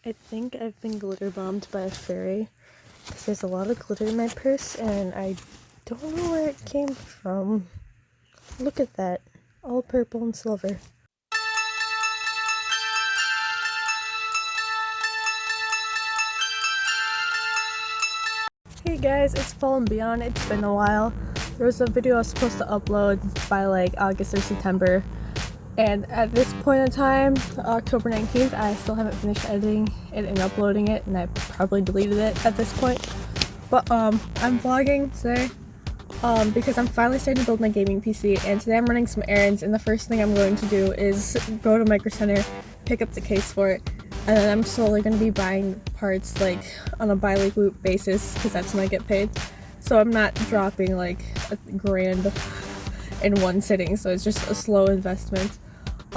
I think I've been glitter bombed by a fairy because there's a lot of glitter in my purse and I don't know where it came from. Look at that, all purple and silver. Hey guys, it's Fall and Beyond. It's been a while. There was a video I was supposed to upload by like August or September, and at this point in time, October 19th, I still haven't finished editing it and uploading it, and I probably deleted it at this point. But I'm vlogging today because I'm finally starting to build my gaming PC, and today I'm running some errands, and the first thing I'm going to do is go to Micro Center, pick up the case for it, and then I'm slowly going to be buying parts like on a bi-weekly basis because that's when I get paid. So I'm not dropping like $1,000 in one sitting, so it's just a slow investment.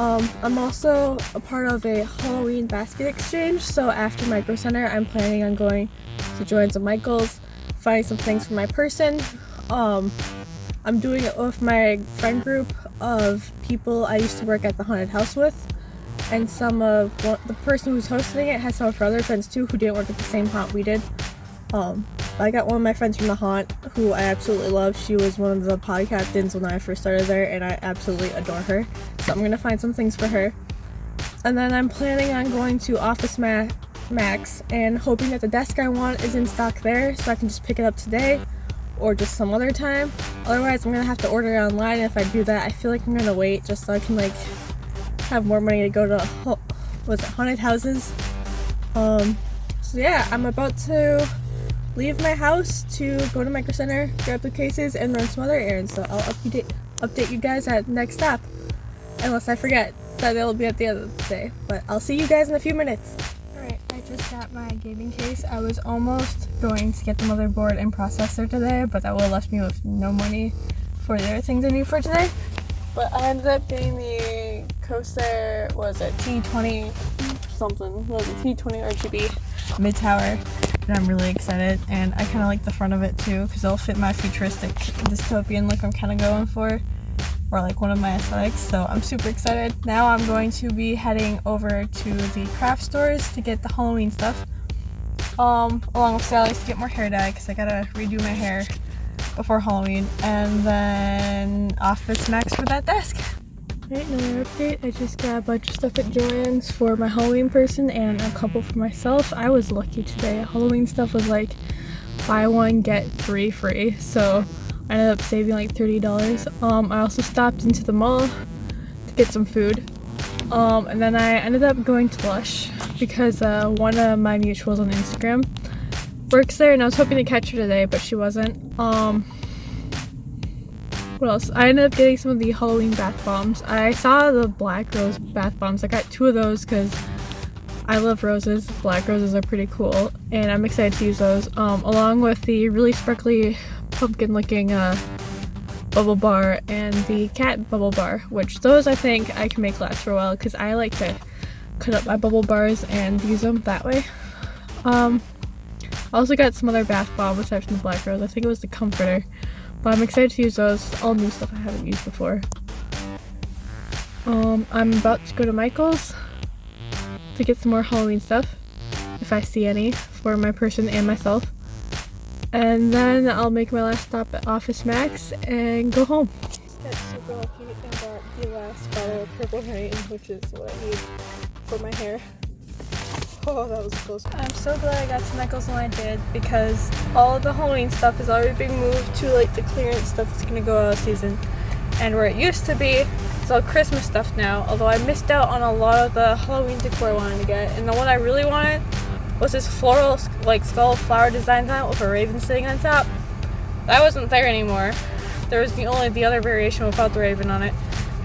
I'm also a part of a Halloween basket exchange, so after Micro Center I'm planning on going to Joann's and Michael's, finding some things for my person. I'm doing it with my friend group of people I used to work at the haunted house with, and the person who's hosting it has some of her other friends too who didn't work at the same haunt we did. I got one of my friends from the haunt who I absolutely love. She was one of the pod captains when I first started there, and I absolutely adore her. So I'm gonna find some things for her. And then I'm planning on going to Office Max and hoping that the desk I want is in stock there so I can just pick it up today or just some other time. Otherwise I'm gonna have to order it online, and if I do that I feel like I'm gonna wait just so I can like have more money to go to haunted houses. So yeah, I'm about to leave my house to go to Micro Center, grab the cases, and run some other errands. So I'll update you guys at next stop, unless I forget that it'll be at the end of the day. But I'll see you guys in a few minutes. Alright, I just got my gaming case. I was almost going to get the motherboard and processor today, but that would have left me with no money for the other things I need for today. But I ended up getting the Corsair, T20 something, T20 RGB mid-tower, and I'm really excited, and I kind of like the front of it too because it'll fit my futuristic dystopian look I'm kind of going for, or like one of my aesthetics, so I'm super excited. Now I'm going to be heading over to the craft stores to get the Halloween stuff, along with Sally's to get more hair dye because I gotta redo my hair before Halloween, and then Office Max for that desk. Alright, another update. I just got a bunch of stuff at Joann's for my Halloween person and a couple for myself. I was lucky today. Halloween stuff was like buy one get three free, so I ended up saving like $30. I also stopped into the mall to get some food, and then I ended up going to Lush because one of my mutuals on Instagram works there, and I was hoping to catch her today, but she wasn't. What else? I ended up getting some of the Halloween bath bombs. I saw the black rose bath bombs. I got 2 of those because I love roses. Black roses are pretty cool, and I'm excited to use those, along with the really sparkly pumpkin looking bubble bar and the cat bubble bar, which those I think I can make last for a while because I like to cut up my bubble bars and use them that way. I also got some other bath bomb aside from the black rose. I think it was the comforter, but I'm excited to use those. All new stuff I haven't used before. I'm about to go to Michael's to get some more Halloween stuff, if I see any, for my person and myself. And then I'll make my last stop at Office Max and go home. Got super lucky and got the last bottle of purple rain, which is what I need for my hair. Oh, that was close. I'm so glad I got to Michael's when I did, because all of the Halloween stuff has already been moved to like the clearance stuff that's gonna go out of season, and where it used to be, it's all Christmas stuff now. Although I missed out on a lot of the Halloween decor I wanted to get, and the one I really wanted was this floral like skull flower design on it with a raven sitting on top. That wasn't there anymore. There was the other variation without the raven on it.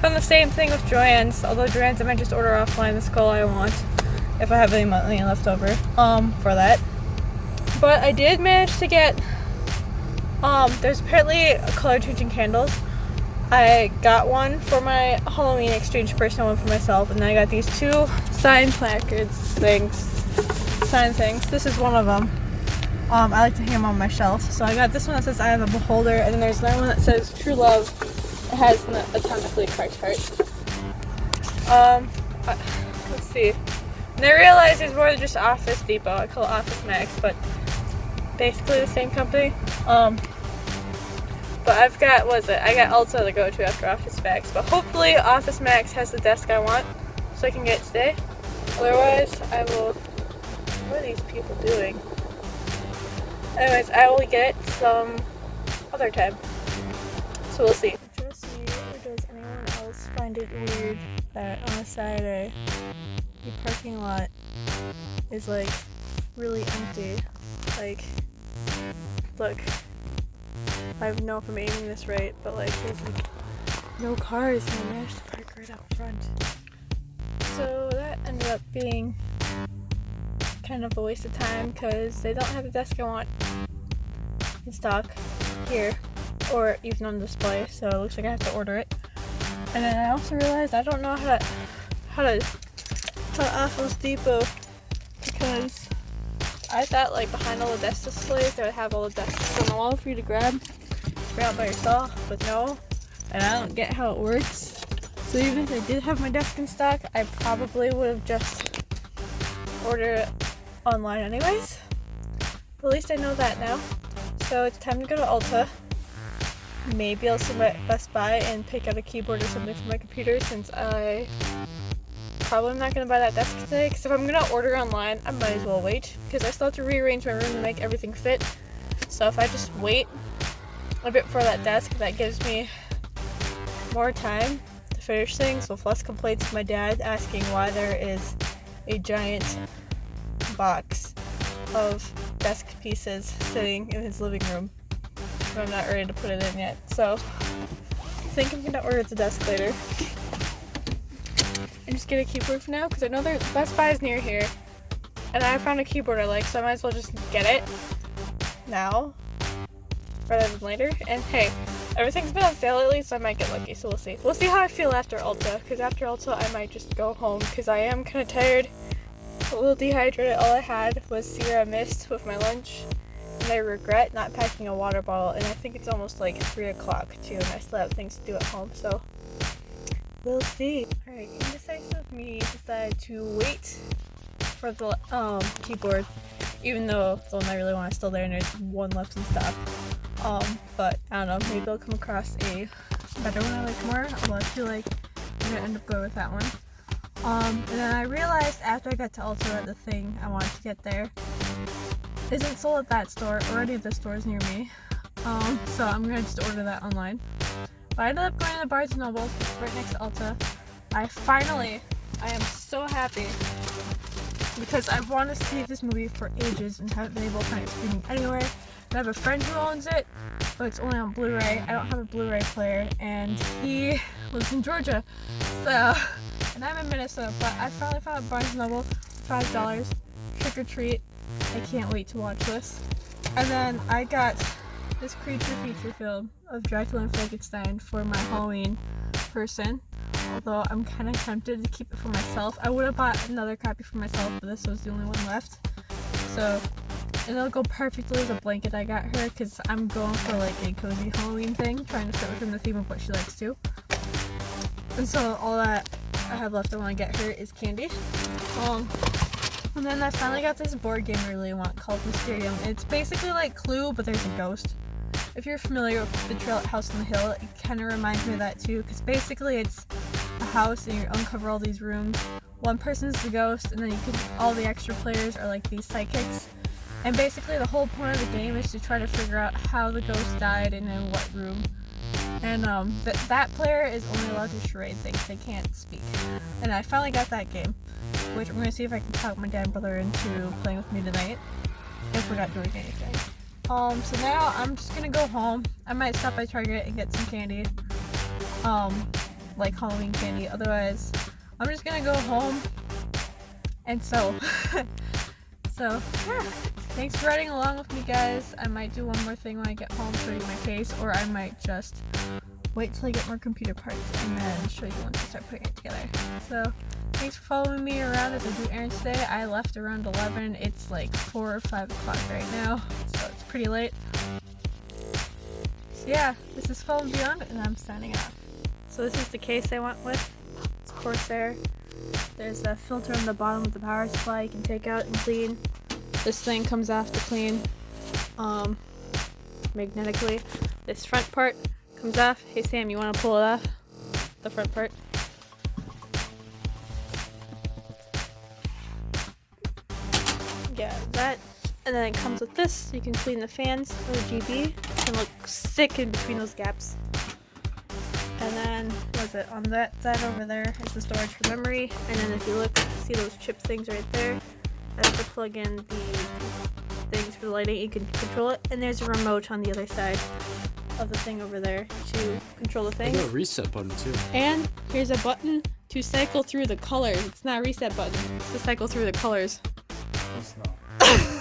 Found the same thing with Joann's, although Joann's I might just order offline the skull I want, if I have any money left over for that. But I did manage to get there's apparently color changing candles. I got one for my Halloween exchange person, one for myself, and then I got these 2 sign things. This is one of them. I like to hang them on my shelf, so I got this one that says I have a beholder, and then there's another one that says true love. It has an atomically correct heart. Let's see. And I realized there's more than just Office Depot. I call it Office Max, but basically the same company. But I've got, I got Ulta to go to after Office Max. But hopefully Office Max has the desk I want, so I can get it today. Otherwise, I will, what are these people doing? Anyways, I will get it some other time. So we'll see. Just me, or does anyone else find it weird that on the Saturday, the parking lot is like really empty? Like, look, I don't know if I'm aiming this right, but like there's like no cars and I managed to park right up front. So that ended up being kind of a waste of time because they don't have the desk I want in stock here or even on display, so it looks like I have to order it. And then I also realized I don't know how to Office Depot, because I thought like behind all the desk displays they would have all the desks on the wall for you to grab out by yourself, but no, and I don't get how it works. So even if they did have my desk in stock, I probably would have just ordered it online anyways. But at least I know that now. So it's time to go to Ulta. Maybe I'll swim at Best Buy and pick out a keyboard or something for my computer, since I probably not going to buy that desk today, because if I'm going to order online, I might as well wait, because I still have to rearrange my room to make everything fit. So if I just wait a bit for that desk, that gives me more time to finish things with less complaints from my dad asking why there is a giant box of desk pieces sitting in his living room. But I'm not ready to put it in yet, so I think I'm going to order the desk later. And just get a keyboard for now, because I know Best Buy is near here, and I found a keyboard I like, so I might as well just get it now rather than later. And hey, everything's been on sale lately, so I might get lucky, so we'll see. We'll see how I feel after Ulta, because after Ulta I might just go home, because I am kind of tired, a little dehydrated. All I had was Sierra Mist with my lunch, and I regret not packing a water bottle, and I think it's almost like 3 o'clock too, and I still have things to do at home, so we'll see. Alright, indecisive me decided to wait for the keyboard, even though the one I really want is still there and there's one left in stock. But I don't know, maybe I'll come across a better one I like more, although I feel like I'm gonna end up going with that one. And then I realized after I got to Ulta that the thing I wanted to get there isn't sold at that store or any of the stores near me. So I'm gonna just order that online. But I ended up going to the Barnes & Noble, which is right next to Ulta. I am so happy, because I've wanted to see this movie for ages and haven't been able to find it streaming anywhere. And I have a friend who owns it, but it's only on Blu-ray. I don't have a Blu-ray player, and he lives in Georgia, so, and I'm in Minnesota. But I finally found Barnes & Noble for $5, trick or treat. I can't wait to watch this. And then I got this creature feature film of Dracula and Frankenstein for my Halloween person, although I'm kind of tempted to keep it for myself. I would have bought another copy for myself, but this was the only one left. So, and it'll go perfectly with a blanket I got her, because I'm going for like a cozy Halloween thing, trying to fit within the theme of what she likes too. And so all that I have left I want to get her is candy. And then I finally got this board game I really want called Mysterium. It's basically like Clue, but there's a ghost. If you're familiar with the Trail at House on the Hill, it kind of reminds me of that too, because basically it's a house and you uncover all these rooms. One person's the ghost, and then all the extra players are like these psychics. And basically the whole point of the game is to try to figure out how the ghost died and in what room. And that player is only allowed to charade things, they can't speak. And I finally got that game, which I'm going to see if I can talk my dad and brother into playing with me tonight, if we're not doing anything. So now I'm just gonna go home. I might stop by Target and get some candy, like Halloween candy. Otherwise, I'm just gonna go home and sew. So yeah, thanks for riding along with me, guys. I might do one more thing when I get home, show you my face, or I might just wait till I get more computer parts and then show you once I start putting it together. So thanks for following me around as I do errands today. I left around 11. It's like 4 or 5 o'clock right now, so it's pretty late. So yeah, this is Fall and Beyond, and I'm signing off. So this is the case I went with. It's Corsair. There's a filter on the bottom of the power supply you can take out and clean. This thing comes off to clean magnetically. This front part comes off. Hey Sam, you want to pull it off? The front part. Yeah, that. And then it comes with this, so you can clean the fans RGB. It can look sick in between those gaps. And then, what's it, on that side over there is the storage for memory. And then if you look, see those chip things right there? I have to plug in the things for the lighting, you can control it. And there's a remote on the other side of the thing over there to control the thing. There's a reset button too. And here's a button to cycle through the colors. It's not a reset button, it's to cycle through the colors. It's not.